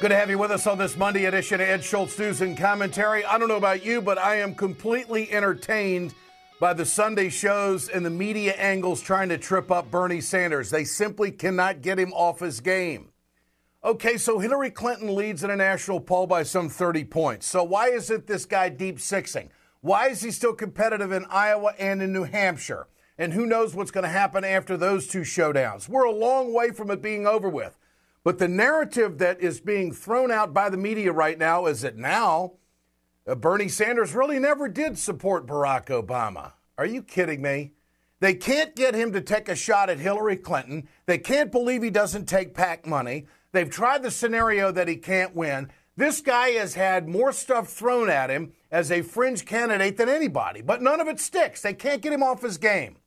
Good to have you with us on this Monday edition of Ed Schultz News and Commentary. I don't know about you, but I am completely entertained by the Sunday shows and the media angles trying to trip up Bernie Sanders. They simply cannot get him off his game. Okay, so Hillary Clinton leads in a national poll by some 30 points. So why isn't this guy deep sixing? Why is he still competitive in Iowa and in New Hampshire? And who knows what's going to happen after those two showdowns? We're a long way from it being over with. But the narrative that is being thrown out by the media right now is that now Bernie Sanders really never did support Barack Obama. Are you kidding me? They can't get him to take a shot at Hillary Clinton. They can't believe he doesn't take PAC money. They've tried the scenario that he can't win. This guy has had more stuff thrown at him as a fringe candidate than anybody, but none of it sticks. They can't get him off his game.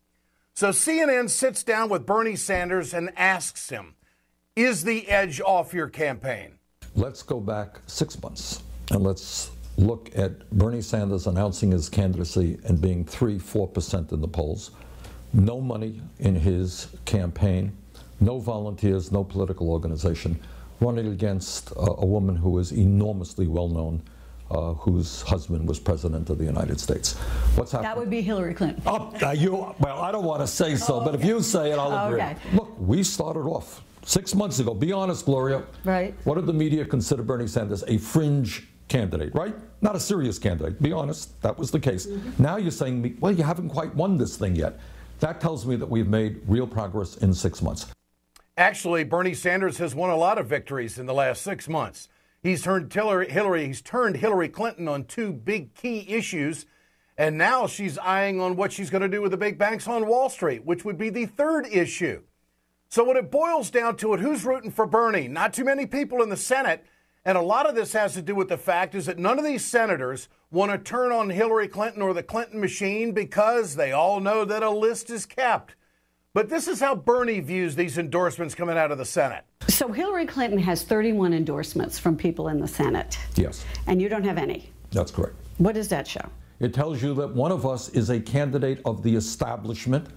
So CNN sits down with Bernie Sanders and asks him, is the edge off your campaign? Let's go back 6 months and let's look at Bernie Sanders announcing his candidacy and being 3-4% in the polls. No money in his campaign, no volunteers, no political organization, running against a woman who is enormously well known, whose husband was president of the United States. What's happening? That would be Hillary Clinton. Well, I don't want to say so, but if you say it, I'll agree. Okay. Look, we started off 6 months ago. Be honest, Gloria. Right. What did the media consider Bernie Sanders? A fringe candidate, right? Not a serious candidate. Be honest. That was the case. Mm-hmm. Now you're saying, well, you haven't quite won this thing yet. That tells me that we've made real progress in 6 months. Actually, Bernie Sanders has won a lot of victories in the last 6 months. He's turned Hillary Clinton on two big key issues, and now she's eyeing on what she's going to do with the big banks on Wall Street, which would be the third issue. So when it boils down to it, who's rooting for Bernie? Not too many people in the Senate. And a lot of this has to do with the fact is that none of these senators want to turn on Hillary Clinton or the Clinton machine because they all know that a list is kept. But this is how Bernie views these endorsements coming out of the Senate. So Hillary Clinton has 31 endorsements from people in the Senate. Yes. And you don't have any. That's correct. What does that show? It tells you that one of us is a candidate of the establishment.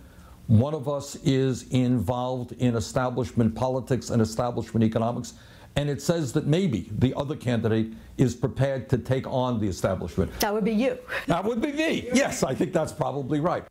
One of us is involved in establishment politics and establishment economics, and it says that maybe the other candidate is prepared to take on the establishment. That would be you. That would be me. Yes, I think that's probably right.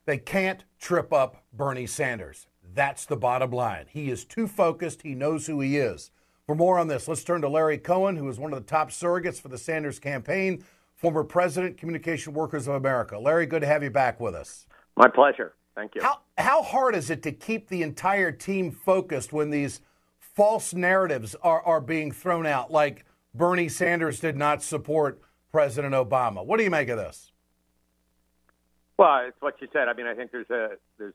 They can't trip up Bernie Sanders. That's the bottom line. He is too focused. He knows who he is. For more on this, let's turn to Larry Cohen, who is one of the top surrogates for the Sanders campaign, former president, Communication Workers of America. Larry, good to have you back with us. My pleasure. Thank you. How hard is it to keep the entire team focused when these false narratives are being thrown out, like Bernie Sanders did not support President Obama? What do you make of this? Well, it's what you said. I mean, I think there's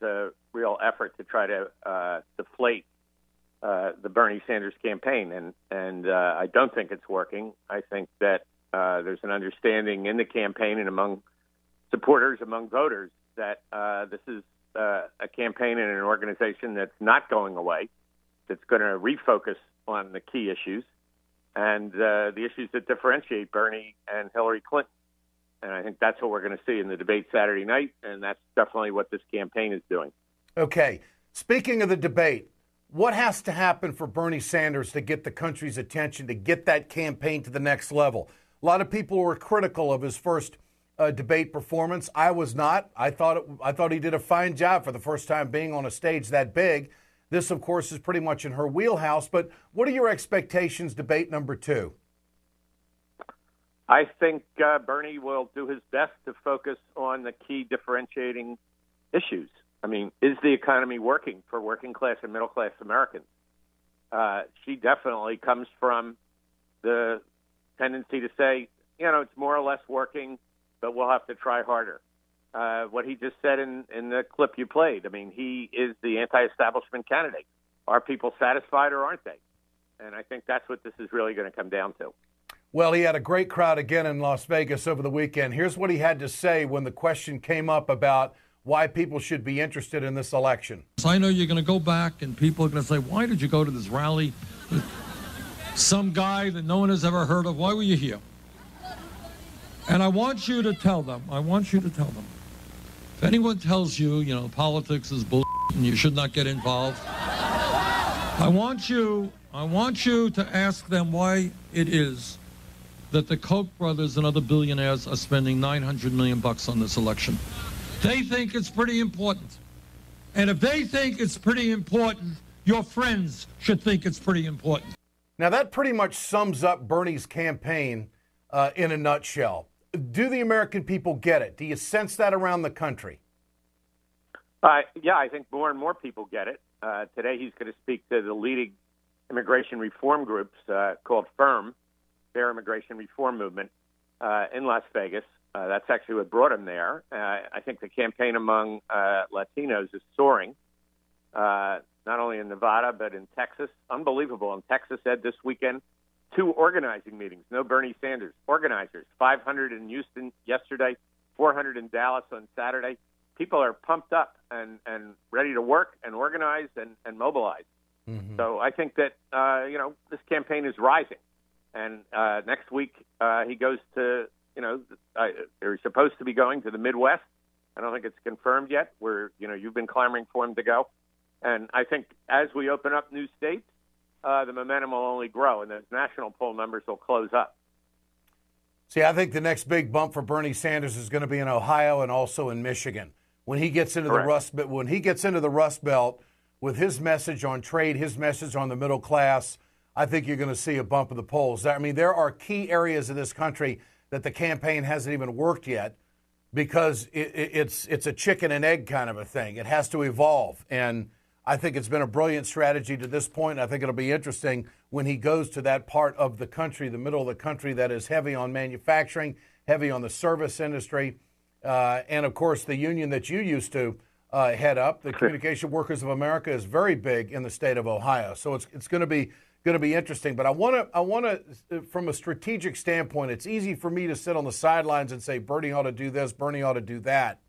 a real effort to try to deflate the Bernie Sanders campaign, and I don't think it's working. I think that there's an understanding in the campaign and among supporters, among voters, that this is a campaign and an organization that's not going away, that's going to refocus on the key issues and the issues that differentiate Bernie and Hillary Clinton. And I think that's what we're going to see in the debate Saturday night, and that's definitely what this campaign is doing. Okay. Speaking of the debate, what has to happen for Bernie Sanders to get the country's attention, to get that campaign to the next level? A lot of people were critical of his first debate performance. I was not. I thought he did a fine job for the first time being on a stage that big. This, of course, is pretty much in her wheelhouse. But what are your expectations, debate number 2? I think Bernie will do his best to focus on the key differentiating issues. I mean, is the economy working for working class and middle class Americans? She definitely comes from the tendency to say, it's more or less working, but we'll have to try harder. What he just said in the clip you played, I mean, he is the anti-establishment candidate. Are people satisfied or aren't they? And I think that's what this is really going to come down to. Well, he had a great crowd again in Las Vegas over the weekend. Here's what he had to say when the question came up about why people should be interested in this election. So I know you're going to go back and people are going to say, why did you go to this rally? Some guy that no one has ever heard of. Why were you here? And I want you to tell them, if anyone tells you, politics is bull and you should not get involved, I want you to ask them why it is that the Koch brothers and other billionaires are spending $900 million on this election. They think it's pretty important. And if they think it's pretty important, your friends should think it's pretty important. Now, that pretty much sums up Bernie's campaign in a nutshell. Do the American people get it? Do you sense that around the country? Yeah, I think more and more people get it. Today he's going to speak to the leading immigration reform groups called FIRM, Fair Immigration Reform Movement, in Las Vegas. That's actually what brought him there. I think the campaign among Latinos is soaring, not only in Nevada, but in Texas. Unbelievable. In Texas, Ed, this weekend, 2 organizing meetings. No Bernie Sanders. Organizers. 500 in Houston yesterday, 400 in Dallas on Saturday. People are pumped up and ready to work and organize and mobilize. Mm-hmm. So I think that, this campaign is rising. And next week he goes to, they're supposed to be going to the Midwest. I don't think it's confirmed yet, where, you've been clamoring for him to go. And I think as we open up new states, the momentum will only grow, and those national poll numbers will close up. See, I think the next big bump for Bernie Sanders is going to be in Ohio and also in Michigan. When he gets into the Rust Belt with his message on trade, his message on the middle class, I think you're going to see a bump in the polls. I mean, there are key areas of this country that the campaign hasn't even worked yet because it's a chicken and egg kind of a thing. It has to evolve. And I think it's been a brilliant strategy to this point. I think it'll be interesting when he goes to that part of the country, the middle of the country that is heavy on manufacturing, heavy on the service industry, and, of course, the union that you used to head up, the Communication Workers of America, is very big in the state of Ohio. So it's going to be interesting. But I want to, from a strategic standpoint, it's easy for me to sit on the sidelines and say, Bernie ought to do this, Bernie ought to do that.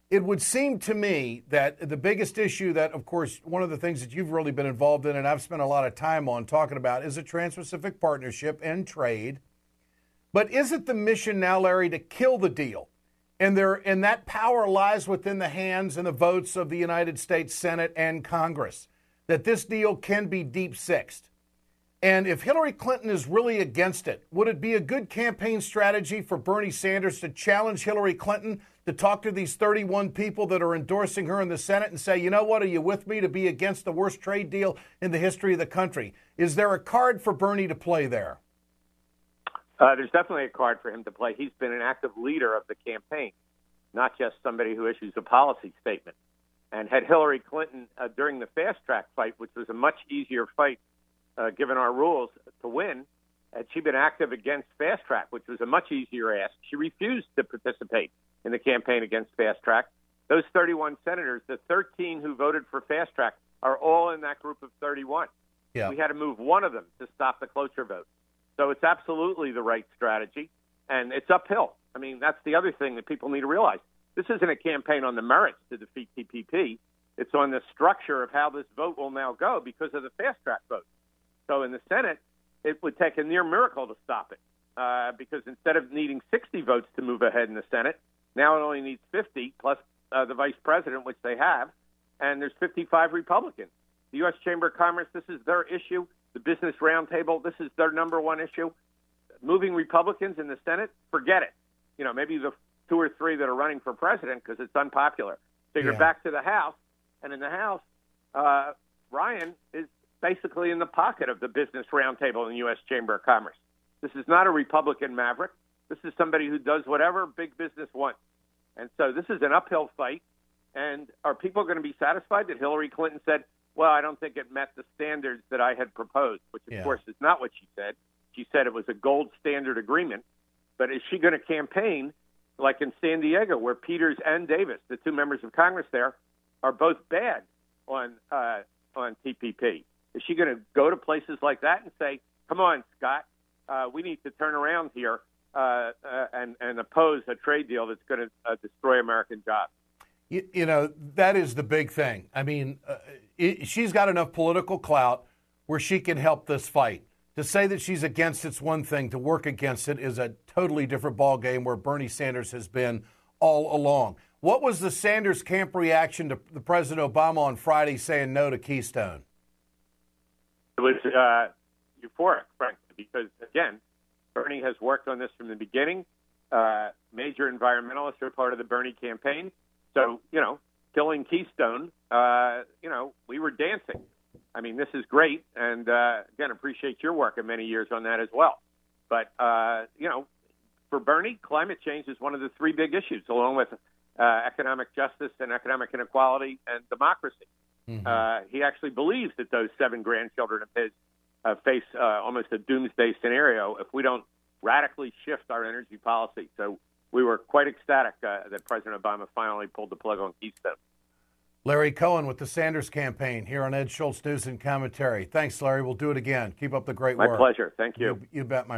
It would seem to me that the biggest issue that, of course, one of the things that you've really been involved in and I've spent a lot of time on talking about is a Trans-Pacific Partnership and trade. But is it the mission now, Larry, to kill the deal? And that power lies within the hands and the votes of the United States Senate and Congress, that this deal can be deep-sixed. And if Hillary Clinton is really against it, would it be a good campaign strategy for Bernie Sanders to challenge Hillary Clinton to talk to these 31 people that are endorsing her in the Senate and say, you know what, are you with me to be against the worst trade deal in the history of the country? Is there a card for Bernie to play there? There's definitely a card for him to play. He's been an active leader of the campaign, not just somebody who issues a policy statement. And had Hillary Clinton, during the fast-track fight, which was a much easier fight given our rules to win, had she been active against fast-track, which was a much easier ask, she refused to participate in the campaign against fast-track. Those 31 senators, the 13 who voted for fast-track, are all in that group of 31. Yeah. We had to move one of them to stop the cloture vote. So it's absolutely the right strategy, and it's uphill. I mean, that's the other thing that people need to realize. This isn't a campaign on the merits to defeat TPP. It's on the structure of how this vote will now go because of the fast-track vote. So in the Senate, it would take a near miracle to stop it because instead of needing 60 votes to move ahead in the Senate, now it only needs 50 plus the vice president, which they have, and there's 55 Republicans. The U.S. Chamber of Commerce, this is their issue. The Business Roundtable, this is their number one issue. Moving Republicans in the Senate, forget it. Maybe the 2 or 3 that are running for president because it's unpopular. So you're back to the House, and in the House, Ryan is basically in the pocket of the Business Roundtable in the U.S. Chamber of Commerce. This is not a Republican maverick. This is somebody who does whatever big business wants. And so this is an uphill fight. And are people going to be satisfied that Hillary Clinton said, well, I don't think it met the standards that I had proposed, which, of course, is not what she said. She said it was a gold standard agreement. But is she going to campaign like in San Diego, where Peters and Davis, the 2 members of Congress there, are both bad on TPP? Is she going to go to places like that and say, come on, Scott, we need to turn around here and oppose a trade deal that's going to destroy American jobs? That is the big thing. I mean, she's got enough political clout where she can help this fight. To say that she's against it's one thing. To work against it is a totally different ballgame where Bernie Sanders has been all along. What was the Sanders camp reaction to the President Obama on Friday saying no to Keystone? It was euphoric, frankly, because, again, Bernie has worked on this from the beginning. Major environmentalists are part of the Bernie campaign. So, killing Keystone, we were dancing. I mean, this is great. And, again, appreciate your work of many years on that as well. But, for Bernie, climate change is one of the three big issues, along with economic justice and economic inequality and democracy. Mm-hmm. He actually believes that those 7 grandchildren of his face almost a doomsday scenario if we don't radically shift our energy policy. So we were quite ecstatic that President Obama finally pulled the plug on Keystone. Larry Cohen with the Sanders campaign here on Ed Schultz News and Commentary. Thanks, Larry. We'll do it again. Keep up the great work. My pleasure. Thank you. You bet, my